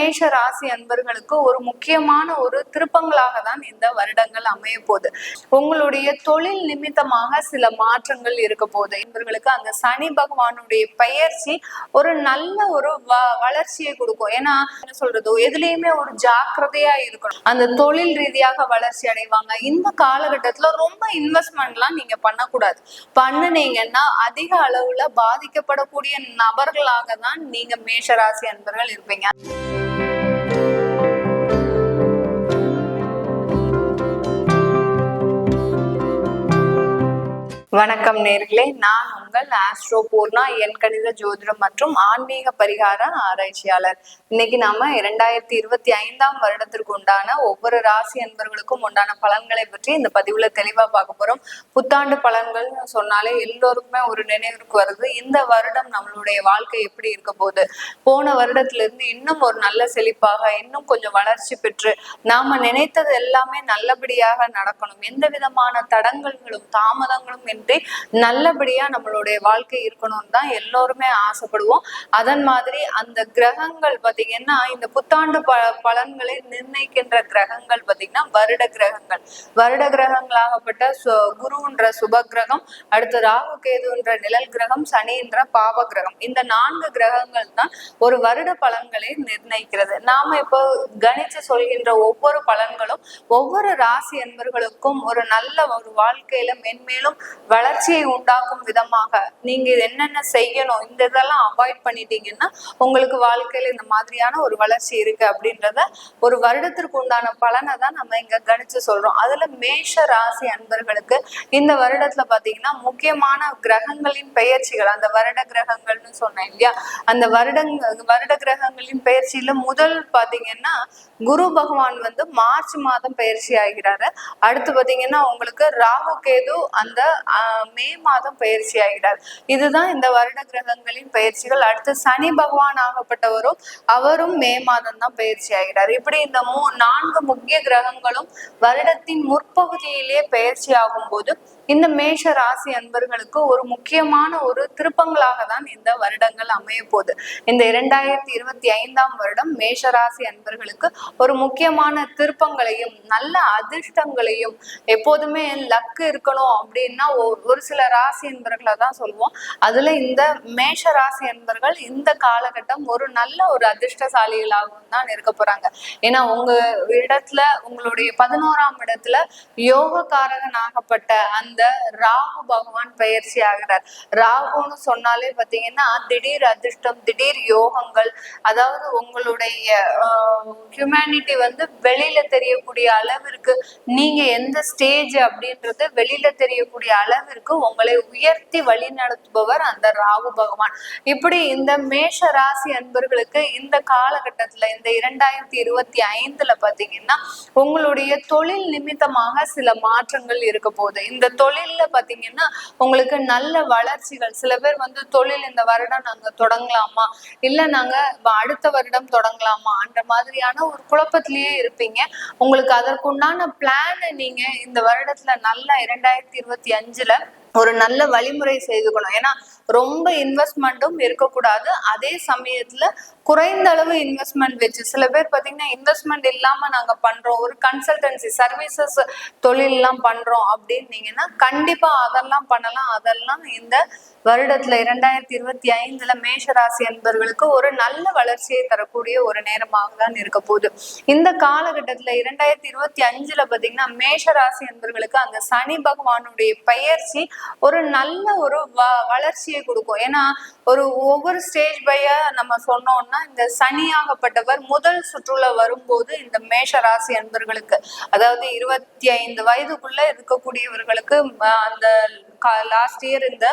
மேஷ ராசி அன்பர்களுக்கு ஒரு முக்கியமான ஒரு திருப்பங்களாக தான் இந்த வருடங்கள் அமைய போகுது. உங்களுடைய தொழில் நிமித்தமாக சில மாற்றங்கள் இருக்க போகுது. இவர்களுக்கு அந்த சனி பகவானுடைய பெயர்ச்சி ஒரு நல்ல ஒரு வளர்ச்சியை கொடுக்கும். ஏன்னா என்ன சொல்றது, எதுலையுமே ஒரு ஜாக்கிரதையா இருக்கணும். அந்த தொழில் ரீதியாக வளர்ச்சி அடைவாங்க. இந்த காலகட்டத்துல ரொம்ப இன்வெஸ்ட்மெண்ட்லாம் நீங்க பண்ணக்கூடாது. பண்ணுனீங்கன்னா அதிக அளவுல பாதிக்கப்படக்கூடிய நபர்களாக தான் நீங்க மேஷராசி அன்பர்கள் இருப்பீங்க. வணக்கம் நேர்களே, நான் உங்கள் ஆஸ்ட்ரோ பூர்ணா, என் கணித ஜோதிடம் மற்றும் ஆன்மீக பரிகார ஆராய்ச்சியாளர். இன்னைக்கு நாம 2025 வருடத்திற்கு உண்டான ஒவ்வொரு ராசி அன்பர்களுக்கும் உண்டான பலன்களை பற்றி இந்த பதிவுல தெளிவா பார்க்க போறோம். புத்தாண்டு பலன்கள் சொன்னாலே எல்லோருக்குமே ஒரு நினைவுக்கு வருது. இந்த வருடம் நம்மளுடைய வாழ்க்கை எப்படி இருக்க போகுது, போன வருடத்துல இருந்து இன்னும் ஒரு நல்ல செழிப்பாக, இன்னும் கொஞ்சம் வளர்ச்சி பெற்று நாம நினைத்தது எல்லாமே நல்லபடியாக நடக்கணும், எந்த விதமான தடங்கல்களும் தாமதங்களும் நல்லபடியா நம்மளுடைய வாழ்க்கை இருக்கணும்னு தான் எல்லோருமே ஆசைப்படுவோம். அதன் மாதிரி அந்த கிரகங்கள் பாத்தீங்கன்னா, இந்த புத்தாண்டு பலன்களை நிர்ணயிக்கின்ற கிரகங்கள் பாத்தீங்கன்னா வருட கிரகங்களாகப்பட்ட குருன்ற சுப கிரகம், அடுத்து ராகு கேதுன்ற நிழல் கிரகம், சனி என்ற பாவ கிரகம், இந்த 4 கிரகங்கள் தான் ஒரு வருட பலன்களை நிர்ணயிக்கிறது. நாம இப்போ கணிச்சு சொல்கின்ற ஒவ்வொரு பலன்களும் ஒவ்வொரு ராசி என்பர்களுக்கும் ஒரு நல்ல ஒரு வாழ்க்கையில மென்மேலும் வளர்ச்சியை உண்டாக்கும் விதமாக நீங்க என்னென்ன செய்யணும், இந்த இதெல்லாம் அவாய்ட் பண்ணிட்டீங்கன்னா உங்களுக்கு வாழ்க்கையில இந்த மாதிரியான ஒரு வளர்ச்சி இருக்கு அப்படின்றத ஒரு வருடத்திற்கு உண்டான பலனை தான் நம்ம இங்க கணிச்சு சொல்றோம். அதுல மேஷ ராசி அன்பர்களுக்கு இந்த வருடத்துல பாத்தீங்கன்னா முக்கியமான கிரகங்களின் பெயர்ச்சிகள், அந்த வருட கிரகங்கள்னு சொன்னேன் இல்லையா, அந்த வருட கிரகங்களின் பெயர்ச்சியில முதல் பாத்தீங்கன்னா குரு பகவான் மார்ச் மாதம் பயிற்சி ஆகிறாரு. அடுத்து பாத்தீங்கன்னா உங்களுக்கு ராகு கேது அந்த மே மாதம் பயிற்சி ஆகிறார். இதுதான் இந்த வருட கிரகங்களின் பயிற்சிகள். அடுத்து சனி பகவான் ஆகப்பட்டவரும் அவரும் மே மாதம் தான் பயிற்சி ஆகிறார். இப்படி இந்த 4 முக்கிய கிரகங்களும் வருடத்தின் முற்பகுதியிலே பயிற்சி ஆகும் போது இந்த மேஷ ராசி அன்பர்களுக்கு ஒரு முக்கியமான ஒரு திருப்பங்களாக தான் இந்த வருடங்கள் அமைய போகுது. இந்த 2025 வருடம் மேஷ ராசி அன்பர்களுக்கு ஒரு முக்கியமான திருப்பங்களையும் நல்ல அதிர்ஷ்டங்களையும், எப்போதுமே லக்கு இருக்கணும் அப்படின்னா ஒரு சில ராசி அன்பர்களை தான் சொல்லுவோம். அதுல இந்த மேஷ ராசி அன்பர்கள் இந்த காலகட்டம் ஒரு நல்ல ஒரு அதிர்ஷ்டசாலிகளாகவும் தான் இருக்க போறாங்க. ஏன்னா உங்க இடத்துல, உங்களுடைய 11ஆம் இடத்துல யோகக்காரகன் ஆகப்பட்ட அந்த ராகு பகவான் பயிற்சி ஆகிறார். ராகுன்னு சொன்னாலே பாத்தீங்கன்னா திடீர் அதிர்ஷ்டம், திடீர் யோகங்கள், அதாவது உங்களுடைய ஹியூமனிட்டி வெளியில தெரியக்கூடிய அளவிற்கு, நீங்க எந்த ஸ்டேஜ் அப்படின்றது வெளியில தெரியக்கூடிய அளவிற்கு உங்களை உயர்த்தி வழி நடத்துபவர் அந்த ராகு பகவான். இப்படி இந்த மேஷ ராசி அன்பர்களுக்கு இந்த காலகட்டத்துல இந்த 2025 பாத்தீங்கன்னா உங்களுடைய தொழில் நிமித்தமாக சில மாற்றங்கள் இருக்க போகுது. இந்த தொழில்ல பாத்தீங்கன்னா உங்களுக்கு நல்ல வளர்ச்சிகள், சில பேர் தொழில் இந்த வருடம் நாங்க தொடங்கலாமா, இல்ல நாங்க அடுத்த வருடம் தொடங்கலாமா அந்த மாதிரியான ஒரு குழப்பத்திலேயே இருப்பீங்க. உங்களுக்கு அதற்குண்டான பிளான் நீங்க இந்த வருடத்துல நல்ல 2025 ஒரு நல்ல வழிமுறை செய்துக்கணும். ஏன்னா ரொம்ப இன்வெஸ்ட்மெண்ட்டும் இருக்கக்கூடாது, அதே சமயத்துல குறைந்த அளவு இன்வெஸ்ட்மெண்ட் வச்சு, சில பேர் பாத்தீங்கன்னா இன்வெஸ்ட்மெண்ட் இல்லாம நாங்க பண்றோம், ஒரு கன்சல்டன்சி சர்வீசஸ் தொழில் எல்லாம் பண்றோம் அப்படின்னீங்கன்னா கண்டிப்பா அதெல்லாம் பண்ணலாம். அதெல்லாம் இந்த வருடத்துல 2025 மேஷராசி என்பவர்களுக்கு ஒரு நல்ல வளர்ச்சியை தரக்கூடிய ஒரு நேரமாக தான் இருக்க போகுது. இந்த காலகட்டத்துல 2025 பாத்தீங்கன்னா மேஷராசி என்பவர்களுக்கு அந்த சனி பகவானுடைய பெயர்ச்சி ஒரு நல்ல ஒரு வளர்ச்சியை கொடுக்கும். ஏன்னா ஒவ்வொரு ஸ்டேஜ் பையா நம்ம சொன்னோம்னா, இந்த சனியாகப்பட்டவர் முதல் சுற்றுல வரும்போது இந்த மேஷ ராசி அன்பர்களுக்கு, அதாவது 25 வயதுக்குள்ள இருக்கக்கூடியவர்களுக்கு அந்த லாஸ்ட் இயர் இந்த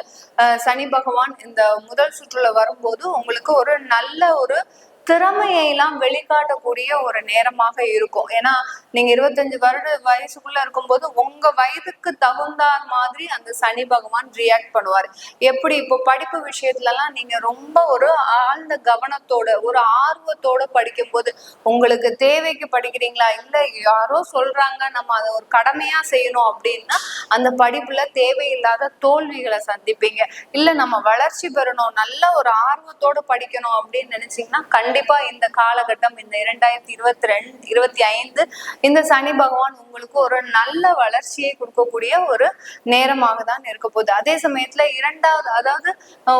சனி பகவான் இந்த முதல் சுற்றுல வரும்போது உங்களுக்கு ஒரு நல்ல ஒரு திறமையை எல்லாம் வெளிக்காட்டக்கூடிய ஒரு நேரமாக இருக்கும். ஏன்னா நீங்க 25 வயசுக்குள்ள இருக்கும்போது உங்க வயதுக்கு தகுந்த மாதிரி அந்த சனி பகவான் ரியாக்ட் பண்ணுவாரு. எப்படி இப்போ படிப்பு விஷயத்துல எல்லாம் நீங்க ரொம்ப ஒரு ஆழ்ந்த கவனத்தோட ஒரு ஆர்வத்தோட படிக்கும் போது, உங்களுக்கு தேவைக்கு படிக்கிறீங்களா, இல்ல யாரோ சொல்றாங்க நம்ம அதை ஒரு கடமையா செய்யணும் அப்படின்னா அந்த படிப்புல தேவையில்லாத தோல்விகளை சந்திப்பீங்க. இல்ல நம்ம வளர்ச்சி பெறணும், நல்ல ஒரு ஆர்வத்தோட படிக்கணும் அப்படின்னு நினைச்சீங்கன்னா கண்டிப்பா இந்த காலகட்டம், இந்த 2025 இந்த சனி பகவான் உங்களுக்கு ஒரு நல்ல வளர்ச்சியை கொடுக்கக்கூடிய ஒரு நேரமாக தான் இருக்க போகுது. அதே சமயத்துல இரண்டாவது, அதாவது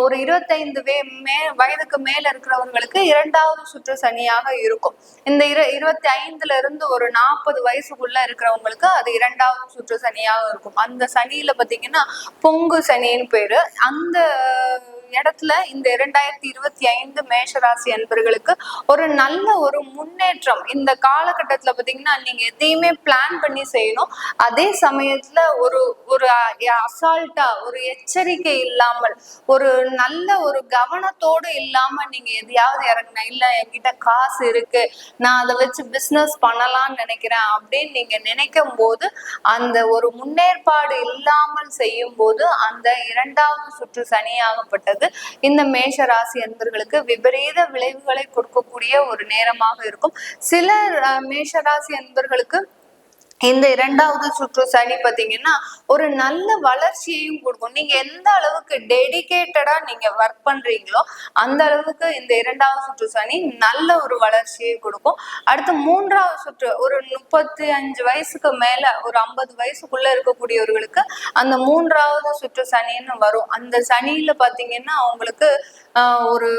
ஒரு 25 வயதுக்கு மேல இருக்கிறவங்களுக்கு இரண்டாவது சுற்று சனியாக இருக்கும். இந்த 25ல இருந்து ஒரு 40 வயசுக்குள்ள இருக்கிறவங்களுக்கு அது இரண்டாவது சுற்று சனியாக இருக்கும். அந்த சனியில பாத்தீங்கன்னா பொங்கு சனின்னு பேரு. அந்த இடத்துல இந்த 2025 மேஷராசி அன்பர்களுக்கு ஒரு நல்ல ஒரு முன்னேற்றம். இந்த காலகட்டத்துல பாத்தீங்கன்னா நீங்க எதையுமே பிளான் பண்ணி செய்யணும். அதே சமயத்துல ஒரு ஒரு அசால்ட்டா, ஒரு எச்சரிக்கை இல்லாமல், ஒரு நல்ல ஒரு கவனத்தோடு இல்லாம நீங்க எதையாவது இறங்கின, இல்ல என்கிட்ட காசு இருக்கு, நான் அதை வச்சு பிசினஸ் பண்ணலாம்னு நினைக்கிறேன் அப்படின்னு நீங்க நினைக்கும் போது, அந்த ஒரு முன்னேற்பாடு இல்லாமல் செய்யும் போது அந்த இரண்டாவது சுற்று சனியாகப்பட்டது இந்த மேஷ ராசி அன்பர்களுக்கு விபரீத விளைவுகளை கொடுக்கக்கூடிய ஒரு நேரமாக இருக்கும். சில மேஷ ராசி அன்பர்களுக்கு இந்த இரண்டாவது சுற்று சனி பாத்தீங்கன்னா ஒரு நல்ல வளர்ச்சியையும் கொடுக்கும். நீங்க எந்த அளவுக்கு டெடிகேட்டடா நீங்க ஒர்க் பண்றீங்களோ அந்த அளவுக்கு இந்த இரண்டாவது சுற்று சனி நல்ல ஒரு வளர்ச்சியை கொடுக்கும். அடுத்து மூன்றாவது சுற்று, ஒரு 35 வயசுக்கு மேல ஒரு 50 வயசுக்குள்ள இருக்கக்கூடியவர்களுக்கு அந்த மூன்றாவது சுற்று சனின்னு வரும். அந்த சனியில பாத்தீங்கன்னா அவங்களுக்கு ஒரு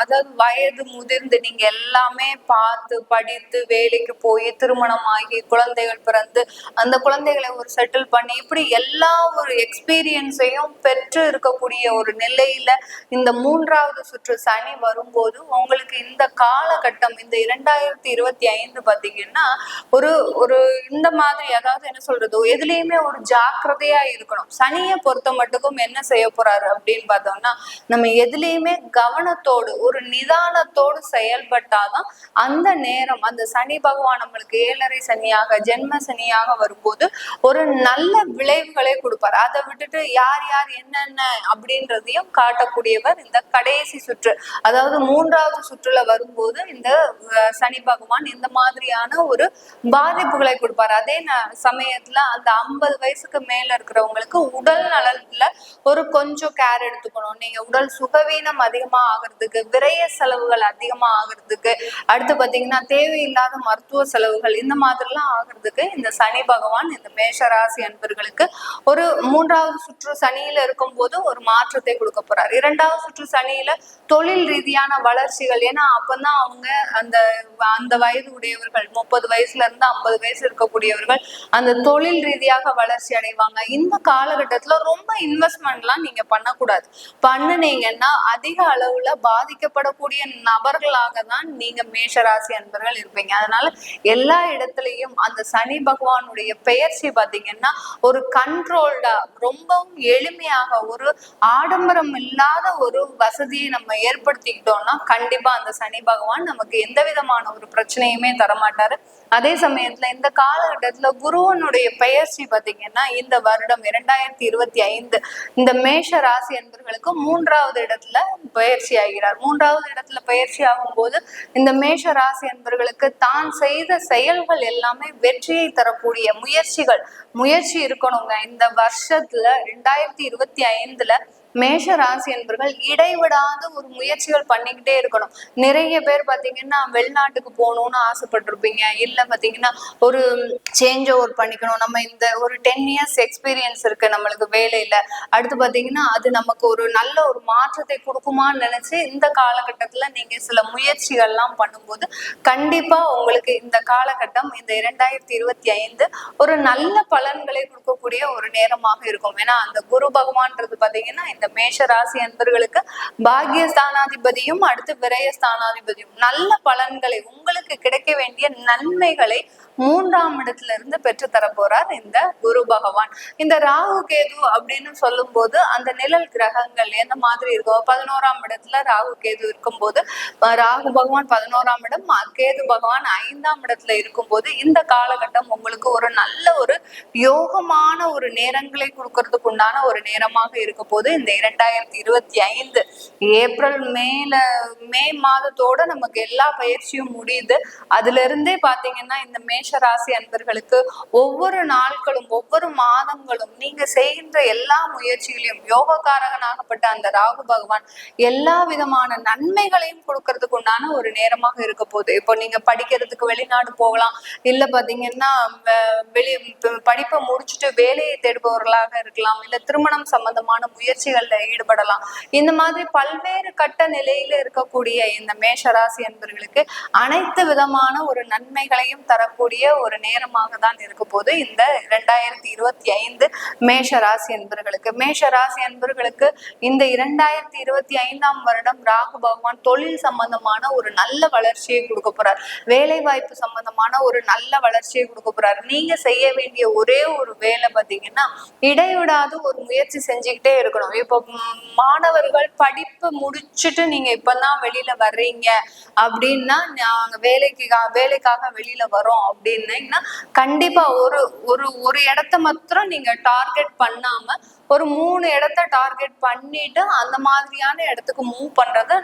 அதாவது வயது முதிர்ந்து நீங்க எல்லாமே பார்த்து படித்து வேலைக்கு போய் திருமணம் ஆகி குழந்தைகள் பிறந்து அந்த குழந்தைகளை ஒரு செட்டில் பண்ணி இப்படி எல்லா ஒரு எக்ஸ்பீரியன்ஸையும் பெற்று இருக்கக்கூடிய ஒரு நிலையில இந்த மூன்றாவது சுற்று சனி வரும்போது உங்களுக்கு இந்த காலகட்டம், இந்த 2025 பாத்தீங்கன்னா ஒரு ஒரு இந்த மாதிரி, அதாவது என்ன சொல்றது, எதுலையுமே ஒரு ஜாக்கிரதையா இருக்கணும். சனியை பொறுத்த மட்டுக்கும் என்ன செய்ய போறாரு அப்படின்னு பார்த்தோம்னா, நம்ம எதுலையுமே கவனத்தோடு ஒரு நிதானத்தோடு செயல்பட்டாதான் அந்த நேரம், அந்த சனி பகவான் நம்மளுக்கு 7.5 சனியாக ஜென்ம சனியாக வரும்போது ஒரு நல்ல விளைவுகளை கொடுப்பார். அதை விட்டுட்டு யார் யார் என்னென்ன அப்படின்றதையும் காட்டக்கூடியவர் இந்த கடைசி சுற்று, அதாவது மூன்றாவது சுற்றுல வரும்போது இந்த சனி பகவான் இந்த மாதிரியான ஒரு பாதிப்புகளை கொடுப்பார். அதே சமயத்துல அந்த 50 வயசுக்கு மேல இருக்கிறவங்களுக்கு உடல் நலத்துல ஒரு கொஞ்சம் கேர் எடுத்துக்கணும். நீங்க உடல் சுகவீனம் அதிகமா ஆகிறதுக்கு, விரய செலவுகள் அதிகமா ஆகிறதுக்கு, அடுத்து பாத்தீங்கன்னா தேவையில்லாத மருத்துவ செலவுகள் இந்த மாதிரிலாம் ஆகிறதுக்கு இந்த சனி பகவான் இந்த மேஷ ராசி அன்பர்களுக்கு ஒரு மூன்றாவது சுற்று சனியில இருக்கும் போது ஒரு மாற்றத்தை கொடுக்க போறார். இரண்டாவது சுற்று சனியில தொழில் ரீதியான வளர்ச்சிகள், ஏன்னா அப்பதான் அவங்க அந்த அந்த வயது உடையவர்கள் 30 வயசுல இருந்து 50 வயசு இருக்கக்கூடியவர்கள் அந்த தொழில் ரீதியாக வளர்ச்சி அடைவாங்க. இந்த காலகட்டத்துல ரொம்ப இன்வெஸ்ட்மெண்ட்லாம் நீங்க பண்ணக்கூடாது. பண்ணுனீங்கன்னா அதிக அளவுல பாதிக்கப்படக்கூடிய நபர்களாக தான் நீங்க மேஷராசி அன்பர்கள் இருப்பீங்க. அதனால எல்லா இடத்துலயும் அந்த சனி பகவானுடைய பெயர்ச்சி பாத்தீங்கன்னா ஒரு கண்ட்ரோல்டா, ரொம்பவும் எளிமையாக, ஒரு ஆடம்பரம் இல்லாத ஒரு வசதியை நம்ம ஏற்படுத்திக்கிட்டோம்னா கண்டிப்பா அந்த சனி பகவான் நமக்கு எந்த விதமான ஒரு பிரச்சனையுமே தரமாட்டாரு. அதே சமயத்துல இந்த காலகட்டத்துல குருவனுடைய பெயர்ச்சி பாத்தீங்கன்னா இந்த வருடம் 2025 இந்த மேஷ ராசி என்பவர்களுக்கு 3வது இடத்துல பயிற்சி ஆகிறார். 3வது இடத்துல பயிற்சி ஆகும் போது இந்த மேஷ ராசி என்பவர்களுக்கு தான் செய்த செயல்கள் எல்லாமே வெற்றியை தரக்கூடிய முயற்சி இருக்கணுங்க. இந்த வருஷத்துல 2025ல மேஷ ராசி என்பவர்கள் இடைவிடாத ஒரு முயற்சிகள் பண்ணிக்கிட்டே இருக்கணும். நிறைய பேர் பாத்தீங்கன்னா வெளிநாட்டுக்கு போகணும்னு ஆசைப்பட்டிருப்பீங்க, இல்ல பாத்தீங்கன்னா ஒரு சேஞ்ச் ஓவர் பண்ணிக்கணும், நம்ம இந்த ஒரு 10 இயர்ஸ் எக்ஸ்பீரியன்ஸ் இருக்கு நம்மளுக்கு வேலையில, அடுத்து பாத்தீங்கன்னா அது நமக்கு ஒரு நல்ல ஒரு மாற்றத்தை கொடுக்குமான்னு நினைச்சு இந்த காலகட்டத்துல நீங்க சில முயற்சிகள்லாம் பண்ணும்போது கண்டிப்பா உங்களுக்கு இந்த காலகட்டம், இந்த 2025 ஒரு நல்ல பலன்களை கொடுக்கக்கூடிய ஒரு நேரமாக இருக்கும். ஏன்னா அந்த குரு பகவான்றது பாத்தீங்கன்னா இந்த மேஷ ராசி அன்பர்களுக்கு பாக்கியஸ்தானாதிபதியும் அடுத்து விரயஸ்தானாதிபதியும் நல்ல பலன்களை, உங்களுக்கு கிடைக்க வேண்டிய நன்மைகளை 3ஆம் இடத்துல இருந்து பெற்று தர போறார் இந்த குரு பகவான். இந்த ராகு கேது அப்படின்னு சொல்லும் போது அந்த நிழல் கிரகங்கள் எந்த மாதிரி இருக்கும், 11ஆம் இடத்துல ராகு கேது இருக்கும் போது, ராகு பகவான் 11ஆம் இடம், கேது பகவான் 5ஆம் இடத்துல இருக்கும் போது இந்த காலகட்டம் உங்களுக்கு ஒரு நல்ல ஒரு யோகமான ஒரு நேரங்களை கொடுக்கறதுக்கு உண்டான ஒரு நேரமாக இருக்க போது இந்த 2025 ஏப்ரல் மே மாதத்தோட நமக்கு எல்லா பயிற்சியும் முடியுது. அதுல இருந்தே பாத்தீங்கன்னா இந்த மேஷ மேஷ ராசி அன்பர்களுக்கு ஒவ்வொரு நாட்களும் ஒவ்வொரு மாதங்களும் நீங்க செய்கின்ற எல்லா முயற்சிகளையும் யோகக்காரகனாகப்பட்ட அந்த ராகு பகவான் எல்லா விதமான நன்மைகளையும் கொடுக்கறதுக்கு உண்டான ஒரு நேரமாக இருக்க போகுது. இப்போ நீங்க படிக்கிறதுக்கு வெளிநாடு போகலாம், இல்ல பாத்தீங்கன்னா படிப்பை முடிச்சுட்டு வேலையை தேடுபவர்களாக இருக்கலாம், இல்ல திருமணம் சம்பந்தமான முயற்சிகள்ல ஈடுபடலாம். இந்த மாதிரி பல்வேறு கட்ட நிலையில இருக்கக்கூடிய இந்த மேஷராசி என்பவர்களுக்கு அனைத்து விதமான ஒரு நன்மைகளையும் தரக்கூடிய ஒரு நேரமாக தான் இருக்க போது இந்த 2025 மேஷராசி என்பவர்களுக்கு. மேஷராசி என்பவர்களுக்கு இந்த 2025ஆம் வருடம் ராகு பகவான் தொழில் சம்பந்தமான ஒரு நல்ல வளர்ச்சியை கொடுக்க போறார். வேலை வாய்ப்பு சம்பந்தமான ஒரு நல்ல வளர்ச்சியை கொடுக்க போறாரு. நீங்க செய்ய வேண்டிய ஒரே ஒரு வேலை பாத்தீங்கன்னா இடைவிடாது ஒரு முயற்சி செஞ்சுக்கிட்டே இருக்கணும். இப்போ மாணவர்கள் படிப்பு முடிச்சுட்டு நீங்க இப்பதான் வெளியில வர்றீங்க அப்படின்னா, நாங்க வேலைக்காக வெளியில வரோம் அப்படின்னா கண்டிப்பா ஒரு ஒரு ஒரு இடத்த மாத்திரம் நீங்க டார்கெட் பண்ணாம ஒரு 3 இடத்த டார்கெட் பண்ணிட்டு அந்த மாதிரியான இடத்துக்கு மூவ் பண்றது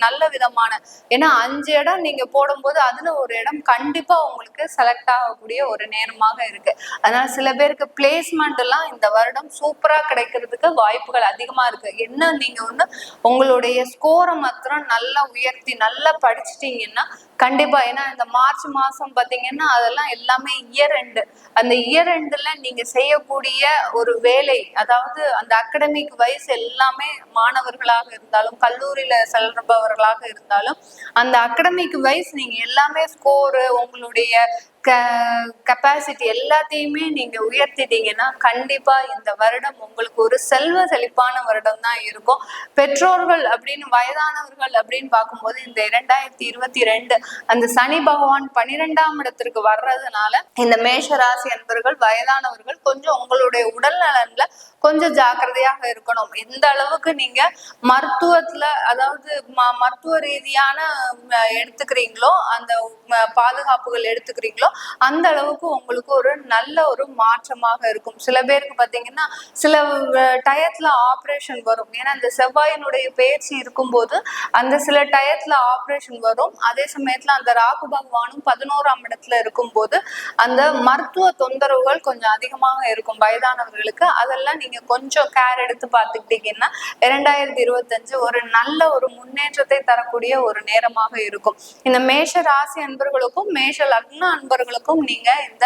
நல்ல விதமான, ஏன்னா 5 இடம் நீங்க போடும்போது அதுல ஒரு இடம் கண்டிப்பா உங்களுக்கு செலக்ட் ஆகக்கூடிய ஒரு நேரமாக இருக்கு. அதனால சில பேருக்கு பிளேஸ்மெண்ட் எல்லாம் இந்த வருடம் சூப்பரா கிடைக்கிறதுக்கு வாய்ப்புகள் அதிகமா இருக்கு. என்ன நீங்க உங்களுடைய ஸ்கோரை மாத்திரம் நல்லா உயர்த்தி நல்லா படிச்சுட்டீங்கன்னா கண்டிப்பா, ஏன்னா இந்த மார்ச் மாசம் பாத்தீங்கன்னா அதெல்லாம் எல்லாமே இயர் எண்டு. அந்த இயர் எண்டுல நீங்க செய்யக்கூடிய ஒரு வேலை, அதாவது அந்த அகடமிக் வைஸ் எல்லாமே மாணவர்களாக இருந்தாலும் கல்லூரியில செல்பவர்களாக இருந்தாலும் அந்த அகடமிக் வைஸ் நீங்க எல்லாமே ஸ்கோரு உங்களுடைய கெப்பாசிட்டி எல்லாத்தையுமே நீங்க உயர்த்திட்டீங்கன்னா கண்டிப்பா இந்த வருடம் உங்களுக்கு ஒரு செல்வ செழிப்பான வருடம் தான் இருக்கும். பெற்றோர்கள் அப்படின்னு வயதானவர்கள் அப்படின்னு பார்க்கும்போது இந்த 2022 அந்த சனி பகவான் 12ஆம் இடத்திற்கு வர்றதுனால இந்த மேஷ ராசி அன்பர்கள் வயதானவர்கள் கொஞ்சம் உங்களுடைய உடல் நலன்ல கொஞ்சம் ஜாக்கிரதையாக இருக்கணும். எந்த அளவுக்கு நீங்க மருத்துவத்துல, அதாவது மருத்துவ ரீதியான எடுத்துக்கிறீங்களோ, அந்த பாதுகாப்புகள் எடுத்துக்கிறீங்களோ அந்த அளவுக்கு உங்களுக்கு ஒரு நல்ல ஒரு மாற்றமாக இருக்கும். சில பேருக்கு பாத்தீங்கன்னா சில டயத்துல ஆப்ரேஷன் வரும். ஏன்னா இந்த செவ்வாயினுடைய பயிற்சி இருக்கும்போது அந்த சில டயத்துல ஆப்ரேஷன் வரும். அதே சமயத்துல அந்த ராகு பகவானும் 11ஆம் இடத்துல இருக்கும்போது அந்த மருத்துவ தொந்தரவுகள் கொஞ்சம் அதிகமாக இருக்கும் வயதானவர்களுக்கு. அதெல்லாம் நீங்க கொஞ்சம் கேர் எடுத்து பார்த்துக்கிட்டீங்கன்னா 2025 ஒரு நல்ல ஒரு முன்னேற்றத்தை தரக்கூடிய ஒரு நேரமாக இருக்கும். இந்த மேஷ ராசி அன்பர்களுக்கும் மேஷ லக்ன அன்பர்களுக்கும் நீங்க இந்த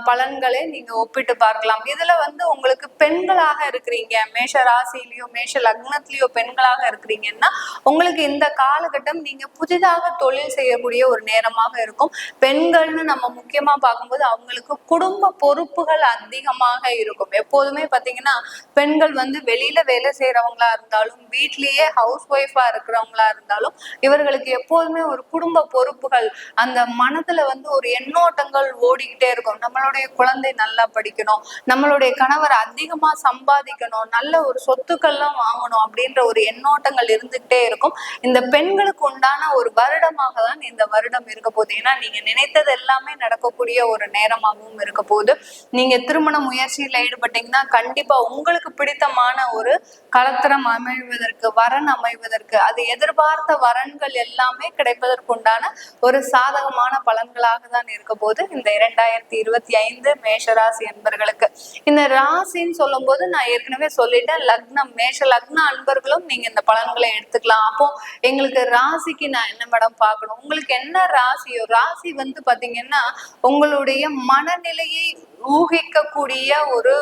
பலன்களை நீங்க ஒப்பிட்டு பார்க்கலாம். இதுல உங்களுக்கு பெண்களாக இருக்கிறீங்க, மேஷ ராசியிலயோ மேஷ லக்னத்திலயோ பெண்களாக இருக்கிறீங்கன்னா உங்களுக்கு இந்த காலகட்டம் நீங்க புதிதாக தொழில் செய்யக்கூடிய ஒரு நேரமாக இருக்கும். பெண்கள்னு நம்ம முக்கியமா பார்க்கும்போது அவங்களுக்கு குடும்ப பொறுப்புகள் அதிகமாக இருக்கும். எப்போதுமே பாத்தீங்கன்னா பெண்கள் வெளியில வேலை செய்யறவங்களா இருந்தாலும் வீட்லயே ஹவுஸ் ஒய்ஃபா இருக்கிறவங்களா இருந்தாலும் இவர்களுக்கு எப்போதுமே ஒரு குடும்ப பொறுப்புகள், அந்த மனதுல ஒரு எண்ணோட்டங்கள் ஓடிக்கிட்டே இருக்கும். நம்மளுடைய குழந்தை நல்லா படிக்கணும், நம்மளுடைய கணவர் அதிகமா சம்பாதிக்கணும், நல்ல ஒரு சொத்துக்கள்லாம் வாங்கணும் அப்படின்ற ஒரு எண்ணோட்டங்கள் இருந்துகிட்டே இருக்கும். இந்த பெண்களுக்கு உண்டான ஒரு வருடமாக தான் இந்த வருடம் இருக்க போகுது. ஏன்னா நீங்க நினைத்தது எல்லாமே நடக்கக்கூடிய ஒரு நேரமாகவும் இருக்க போகுது. நீங்க திருமண முயற்சியில ஈடுபட்டீங்கன்னா கண்டிப்பா உங்களுக்கு பிடித்தமான ஒரு கலத்திரம் அமைவதற்கு, வரன் அமைவதற்கு, அது எதிர்பார்த்த வரன்கள் எல்லாமே கிடைப்பதற்குண்டான ஒரு சாதகமான பலன்களாக தான் இருக்க போது இந்த 2025 மேஷராசி அன்பர்களுக்கு. இந்த ராசின்னு சொல்லும் போது நான் ஏற்கனவே சொல்லிட்டேன், லக்னம், மேஷ லக்ன அன்பர்களும் நீங்க இந்த பலன்களை எடுத்துக்கலாம். அப்போ எங்களுக்கு ராசிக்கு நான் என்ன மேடம் பார்க்கணும், உங்களுக்கு என்ன ராசியோ, ராசி பாத்தீங்கன்னா உங்களுடைய மனநிலையை ஊகிக்கக்கூடிய ஒரு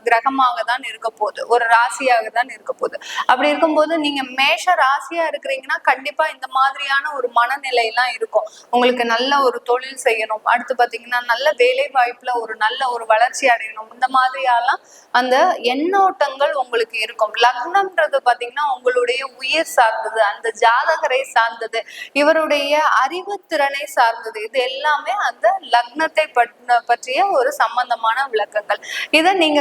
கிரகமாக தான் இருக்க போகுது, ஒரு ராசியாக தான் இருக்க போகுது. அப்படி இருக்கும்போது நீங்க மேஷ ராசியா இருக்கிறீங்கன்னா கண்டிப்பா இந்த மாதிரியான ஒரு மனநிலை எல்லாம் இருக்கும். உங்களுக்கு நல்ல ஒரு தொழில் செய்யணும், அடுத்து பாத்தீங்கன்னா நல்ல வேலை வாய்ப்புல ஒரு நல்ல ஒரு வளர்ச்சி அடையணும், இந்த மாதிரியாலாம் அந்த எண்ணோட்டங்கள் உங்களுக்கு இருக்கும். லக்னம்ன்றது பாத்தீங்கன்னா உங்களுடைய உயிர் சார்ந்தது, அந்த ஜாதகரை சார்ந்தது, இவருடைய அறிவுத்திறனை சார்ந்தது. இது எல்லாமே அந்த லக்னத்தை பற்றிய ஒரு சம்பந்தமான விளக்கங்கள். இதை நீங்க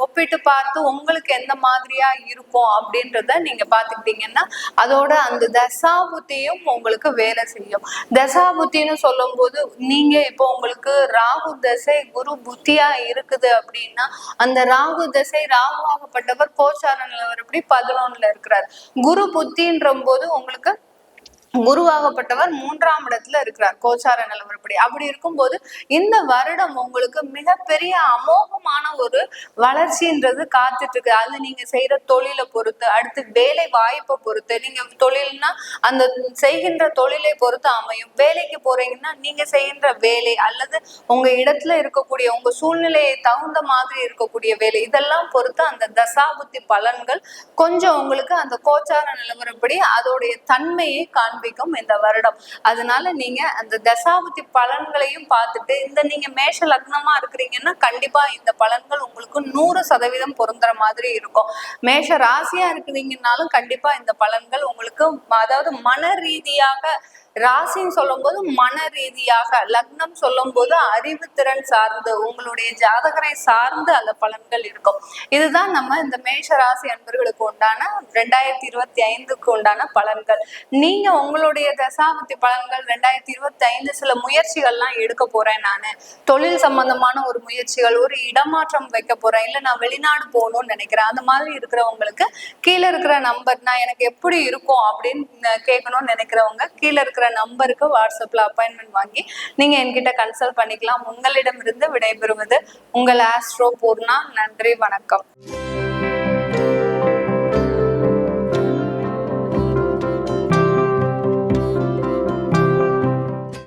ஒப்பிட்டு பார்த்து உங்களுக்கு எந்த மாதிரியா இருக்கும் அப்படின்றத நீங்க பாத்துக்கிட்டீங்கன்னா அதோட அந்த தசாபுத்தியும் உங்களுக்கு வேலை செய்யும். தசாபுத்தின்னு சொல்லும் போது நீங்க இப்போ உங்களுக்கு ராகு தசை குரு புத்தியா இருக்குது அப்படின்னா அந்த ராகு தசை, ராகுவாகப்பட்டவர் கோச்சார நிலவரப்படி 11ல இருக்கிறார். குரு புத்தின்ற போது உங்களுக்கு குருவாகப்பட்டவர் 3ஆம் இடத்துல இருக்கிறார் கோச்சார நிலவரப்படி. அப்படி இருக்கும்போது இந்த வருடம் உங்களுக்கு மிகப்பெரிய அமோகமான ஒரு வளர்ச்சின்றது காத்துட்டு இருக்கு. அது நீங்க செய்யற தொழிலை பொறுத்து, அடுத்து வேலை வாய்ப்பை பொறுத்து, நீங்க தொழில்னா அந்த செய்கின்ற தொழிலை பொறுத்து அமையும். வேலைக்கு போறீங்கன்னா நீங்க செய்கின்ற வேலை அல்லது உங்க இடத்துல இருக்கக்கூடிய உங்க சூழ்நிலையை தகுந்த மாதிரி இருக்கக்கூடிய வேலை, இதெல்லாம் பொறுத்து அந்த தசாபுத்தி பலன்கள் கொஞ்சம் உங்களுக்கு அந்த கோச்சார நிலவரப்படி அதோடைய தன்மையை காண்பிக்கும் இந்த வருடம். அதனால நீங்க அந்த தசாபுத்தி பலன்களையும் பார்த்துட்டு, இந்த நீங்க மேஷ லக்னமா இருக்கிறீங்கன்னா கண்டிப்பா இந்த பலன்கள் உங்களுக்கு 100% பொருந்துற மாதிரி இருக்கும். மேஷ ராசியா இருக்கிறீங்கன்னாலும் கண்டிப்பா இந்த பலன்கள் உங்களுக்கு, அதாவது மன ரீதியாக, ராசின்னு சொல்லும் போது மன ரீதியாக, லக்னம் சொல்லும் போது அறிவுத்திறன் சார்ந்து, உங்களுடைய ஜாதகரை சார்ந்து அந்த பலன்கள் இருக்கும். இதுதான் நம்ம இந்த மேஷ ராசி அன்பர்களுக்கு உண்டான 2025க்கு உண்டான பலன்கள். நீங்க உங்களுடைய தசாபுத்தி பலன்கள் 2025 சில முயற்சிகள்லாம் எடுக்க போறேன், நானு தொழில் சம்பந்தமான ஒரு முயற்சிகள், ஒரு இடமாற்றம் வைக்க போறேன், இல்ல நான் வெளிநாடு போகணும்னு நினைக்கிறேன், அந்த மாதிரி இருக்கிறவங்களுக்கு கீழே இருக்கிற நம்பர், நான் எனக்கு எப்படி இருக்கும் அப்படின்னு கேட்கணும்னு நினைக்கிறவங்க கீழே இருக்கிற நம்பருக்கு வாட்ஸ்அப்ல அப்பாயின்மெண்ட் வாங்கி நீங்க என்கிட்ட கன்சல்ட் பண்ணிக்கலாம். உங்களிடமிருந்து விடைபெறுவது உங்கள் ஆஸ்ட்ரோ பூர்ணா. நன்றி, வணக்கம்.